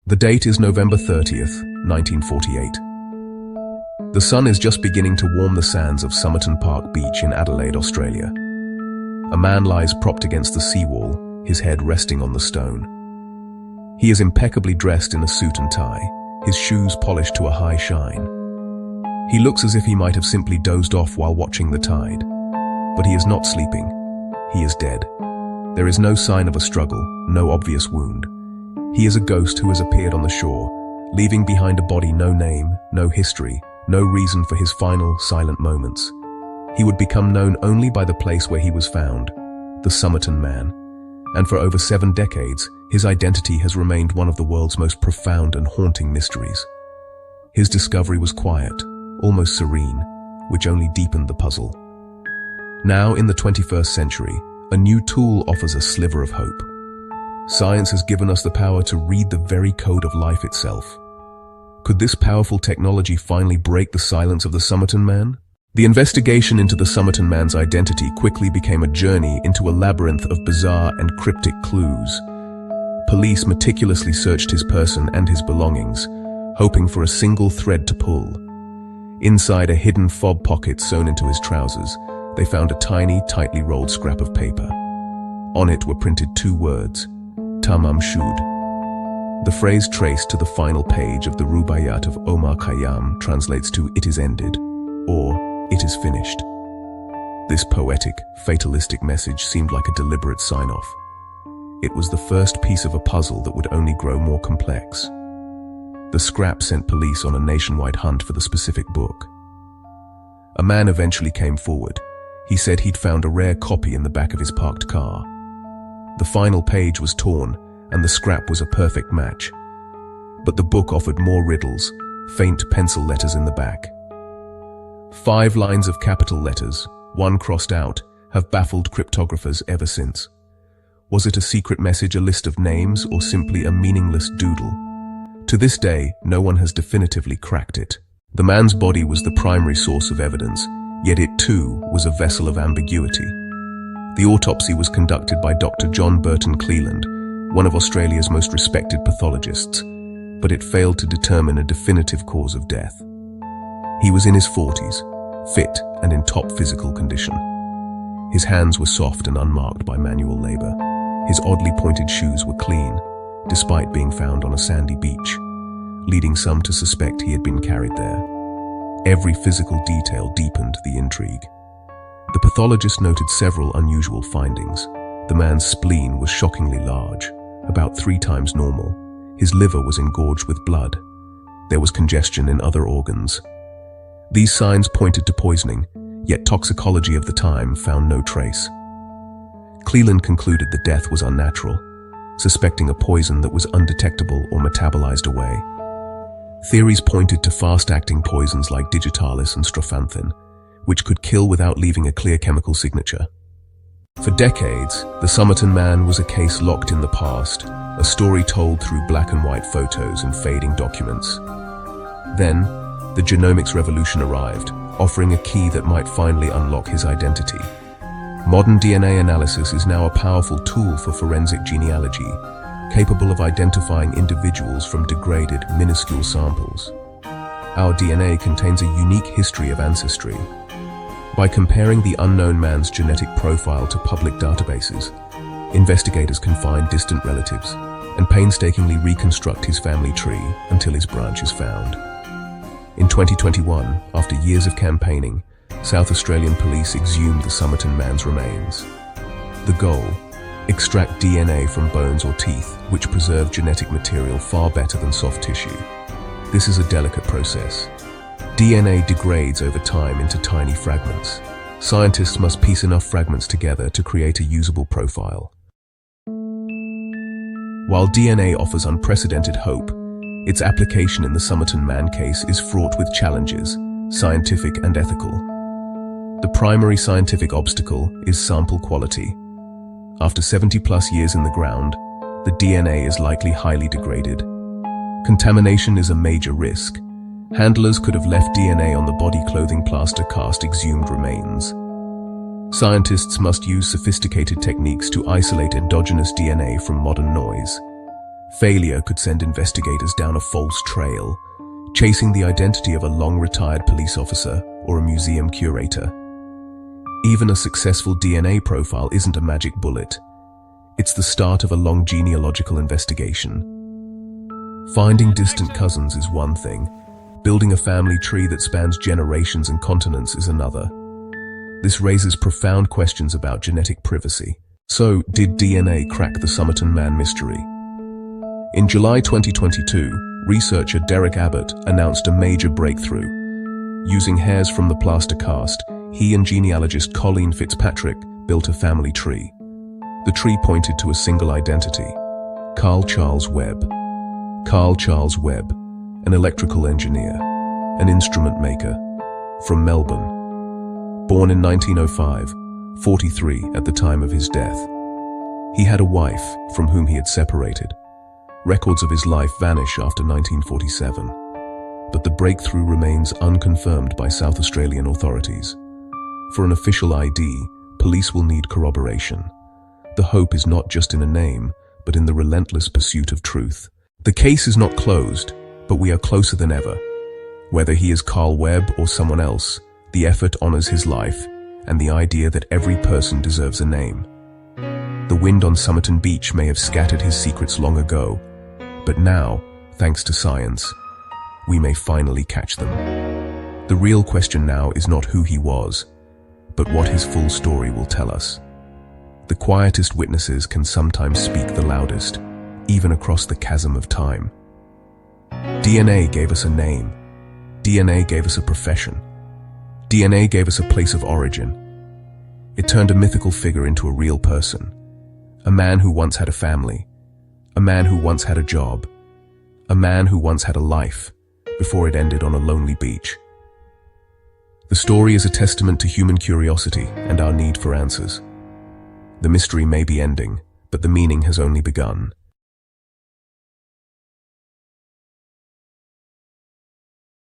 The date is November 30th, 1948. The sun is just beginning to warm the sands of Somerton Park Beach in Adelaide, Australia. A man lies propped against the seawall, his head resting on the stone. He is impeccably dressed in a suit and tie, his shoes polished to a high shine. He looks as if he might have simply dozed off while watching the tide. But he is not sleeping. He is dead. There is no sign of a struggle, no obvious wound. He is a ghost who has appeared on the shore, leaving behind a body no name, no history, no reason for his final, silent moments. He would become known only by the place where he was found, the Somerton Man. And for over 7 decades, his identity has remained one of the world's most profound and haunting mysteries. His discovery was quiet, almost serene, which only deepened the puzzle. Now, in the 21st century, a new tool offers a sliver of hope. Science has given us the power to read the very code of life itself. Could this powerful technology finally break the silence of the Somerton Man? The investigation into the Somerton Man's identity quickly became a journey into a labyrinth of bizarre and cryptic clues. Police meticulously searched his person and his belongings, hoping for a single thread to pull. Inside a hidden fob pocket sewn into his trousers, they found a tiny, tightly rolled scrap of paper. On it were printed 2 words, Tamam Shud. The phrase traced to the final page of the Rubaiyat of Omar Khayyam translates to "it is ended," or "it is finished." This poetic, fatalistic message seemed like a deliberate sign-off. It was the first piece of a puzzle that would only grow more complex. The scrap sent police on a nationwide hunt for the specific book. A man eventually came forward. He said he'd found a rare copy in the back of his parked car. The final page was torn, and the scrap was a perfect match. But the book offered more riddles, faint pencil letters in the back. 5 lines of capital letters, 1 crossed out, have baffled cryptographers ever since. Was it a secret message, a list of names, or simply a meaningless doodle? To this day, no one has definitively cracked it. The man's body was the primary source of evidence, yet it too was a vessel of ambiguity. The autopsy was conducted by Dr. John Burton Cleland, one of Australia's most respected pathologists, but it failed to determine a definitive cause of death. He was in his 40s, fit and in top physical condition. His hands were soft and unmarked by manual labor. His oddly pointed shoes were clean, despite being found on a sandy beach, leading some to suspect he had been carried there. Every physical detail deepened the intrigue. The pathologist noted several unusual findings. The man's spleen was shockingly large, about 3 times normal. His liver was engorged with blood. There was congestion in other organs. These signs pointed to poisoning, yet toxicology of the time found no trace. Cleland concluded the death was unnatural, suspecting a poison that was undetectable or metabolized away. Theories pointed to fast-acting poisons like digitalis and strophanthin, which could kill without leaving a clear chemical signature. For decades, the Somerton Man was a case locked in the past, a story told through black and white photos and fading documents. Then, the genomics revolution arrived, offering a key that might finally unlock his identity. Modern DNA analysis is now a powerful tool for forensic genealogy, capable of identifying individuals from degraded, minuscule samples. Our DNA contains a unique history of ancestry. By comparing the unknown man's genetic profile to public databases, investigators can find distant relatives and painstakingly reconstruct his family tree until his branch is found. In 2021, after years of campaigning, South Australian police exhumed the Somerton Man's remains. The goal: extract DNA from bones or teeth, which preserve genetic material far better than soft tissue. This is a delicate process. DNA degrades over time into tiny fragments. Scientists must piece enough fragments together to create a usable profile. While DNA offers unprecedented hope, its application in the Somerton Man case is fraught with challenges, scientific and ethical. The primary scientific obstacle is sample quality. After 70+ years in the ground, the DNA is likely highly degraded. Contamination is a major risk. Handlers could have left DNA on the body clothing plaster cast exhumed remains. Scientists must use sophisticated techniques to isolate endogenous DNA from modern noise. Failure could send investigators down a false trail, chasing the identity of a long-retired police officer or a museum curator. Even a successful DNA profile isn't a magic bullet. It's the start of a long genealogical investigation. Finding distant cousins is one thing. Building a family tree that spans generations and continents is another. This raises profound questions about genetic privacy. So, did DNA crack the Somerton Man mystery? In July 2022, researcher Derek Abbott announced a major breakthrough. Using hairs from the plaster cast, he and genealogist Colleen Fitzpatrick built a family tree. The tree pointed to a single identity: Carl Charles Webb. Carl Charles Webb, an electrical engineer, an instrument maker, from Melbourne. Born in 1905, 43 at the time of his death. He had a wife from whom he had separated. Records of his life vanish after 1947, but the breakthrough remains unconfirmed by South Australian authorities. For an official ID, police will need corroboration. The hope is not just in a name, but in the relentless pursuit of truth. The case is not closed, but we are closer than ever. Whether he is Carl Webb or someone else, the effort honors his life and the idea that every person deserves a name. The wind on Somerton Beach may have scattered his secrets long ago, but now, thanks to science, we may finally catch them. The real question now is not who he was, but what his full story will tell us. The quietest witnesses can sometimes speak the loudest, even across the chasm of time. DNA gave us a name. DNA gave us a profession. DNA gave us a place of origin. It turned a mythical figure into a real person. A man who once had a family. A man who once had a job. A man who once had a life, before it ended on a lonely beach. The story is a testament to human curiosity and our need for answers. The mystery may be ending, but the meaning has only begun.